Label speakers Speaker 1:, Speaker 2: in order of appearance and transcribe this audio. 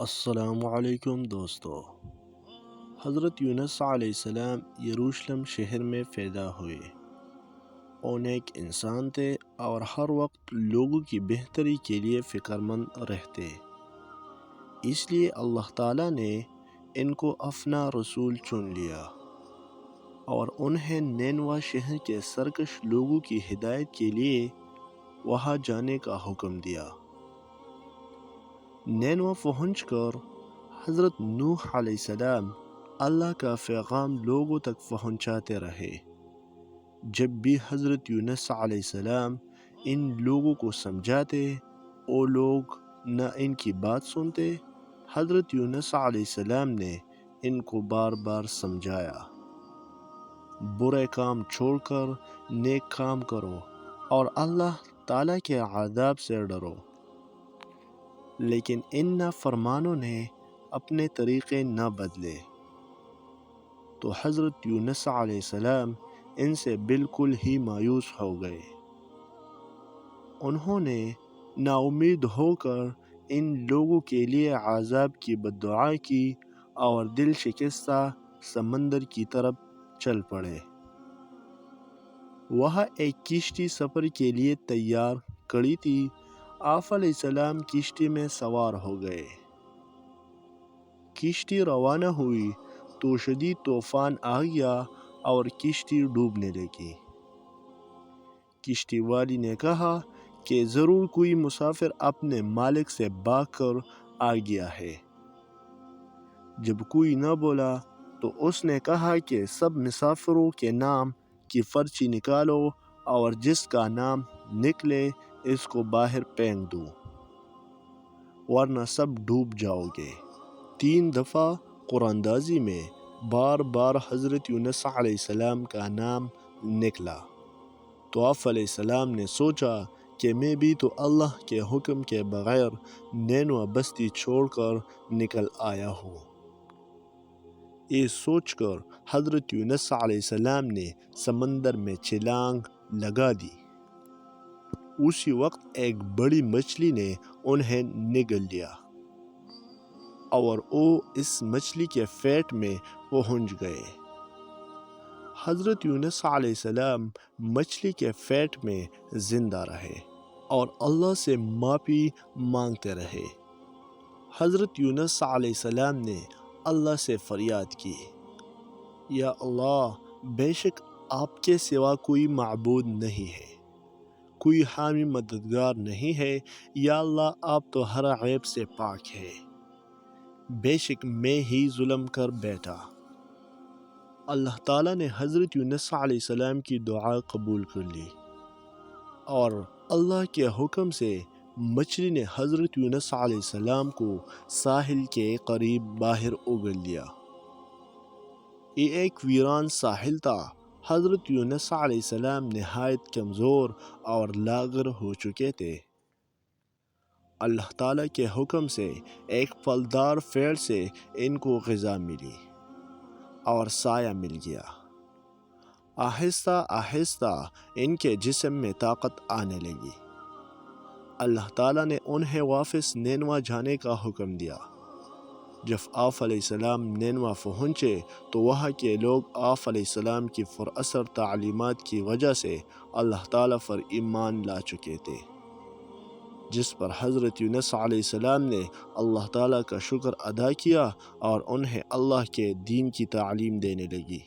Speaker 1: السلام علیکم دوستو۔ حضرت یونس علیہ السلام یروشلم شہر میں پیدا ہوئے۔ وہ ایک انسان تھے اور ہر وقت لوگوں کی بہتری کے لیے فکر مند رہتے۔ اس لیے اللہ تعالیٰ نے ان کو اپنا رسول چن لیا اور انہیں نینوا شہر کے سرکش لوگوں کی ہدایت کے لیے وہاں جانے کا حکم دیا۔ نینوا پہنچ کر حضرت نوح علیہ السلام اللہ کا پیغام لوگوں تک پہنچاتے رہے۔ جب بھی حضرت یونس علیہ السلام ان لوگوں کو سمجھاتے، وہ لوگ نہ ان کی بات سنتے۔ حضرت یونس علیہ السلام نے ان کو بار بار سمجھایا، برے کام چھوڑ کر نیک کام کرو اور اللہ تعالیٰ کے عذاب سے ڈرو۔ لیکن ان نافرمانوں نے اپنے طریقے نہ بدلے، تو حضرت یونس علیہ السلام ان سے بالکل ہی مایوس ہو گئے۔ انہوں نے نا امید ہو کر ان لوگوں کے لیے عذاب کی بد دعا کی اور دل شکستہ سمندر کی طرف چل پڑے۔ وہاں ایک کشتی سفر کے لیے تیار کھڑی تھی۔ آپ علیہ السلام کشتی میں سوار ہو گئے۔ کشتی روانہ ہوئی تو شدید طوفان آ گیا اور کشتی ڈوبنے لگی۔ کشتی والی نے کہا کہ ضرور کوئی مسافر اپنے مالک سے بھاگ کر آ گیا ہے۔ جب کوئی نہ بولا تو اس نے کہا کہ سب مسافروں کے نام کی پرچی نکالو اور جس کا نام نکلے اس کو باہر پھینک دو، ورنہ سب ڈوب جاؤ گے۔ 3 دفعہ قرآن اندازی میں بار بار حضرت یونس علیہ السلام کا نام نکلا تو آپ علیہ السلام نے سوچا کہ میں بھی تو اللہ کے حکم کے بغیر نینوا بستی چھوڑ کر نکل آیا ہوں۔ یہ سوچ کر حضرت یونس علیہ السلام نے سمندر میں چھلانگ لگا دی۔ اسی وقت ایک بڑی مچھلی نے انہیں نگل لیا اور وہ اس مچھلی کے پیٹ میں پہنچ گئے۔ حضرت یونس علیہ السلام مچھلی کے پیٹ میں زندہ رہے اور اللہ سے معافی مانگتے رہے۔ حضرت یونس علیہ السلام نے اللہ سے فریاد کی، یا اللہ، بے شک آپ کے سوا کوئی معبود نہیں ہے، کوئی حامی مددگار نہیں ہے۔ یا اللہ، آپ تو ہر عیب سے پاک ہے، بے شک میں ہی ظلم کر بیٹھا۔ اللہ تعالیٰ نے حضرت یونس علیہ السلام کی دعا قبول کر لی اور اللہ کے حکم سے مچھلی نے حضرت یونس علیہ السلام کو ساحل کے قریب باہر اگل لیا۔ یہ ایک ویران ساحل تھا۔ حضرت یونس علیہ السلام نہایت کمزور اور لاغر ہو چکے تھے۔ اللہ تعالیٰ کے حکم سے ایک پھلدار پیڑ سے ان کو غذا ملی اور سایہ مل گیا۔ آہستہ آہستہ ان کے جسم میں طاقت آنے لگی۔ اللہ تعالیٰ نے انہیں واپس نینوا جانے کا حکم دیا۔ جب آپ علیہ السلام نینوا پہنچے تو وہاں کے لوگ آپ علیہ السلام کی پراثر تعلیمات کی وجہ سے اللہ تعالیٰ پر ایمان لا چکے تھے، جس پر حضرت یونس علیہ السلام نے اللہ تعالیٰ کا شکر ادا کیا اور انہیں اللہ کے دین کی تعلیم دینے لگی۔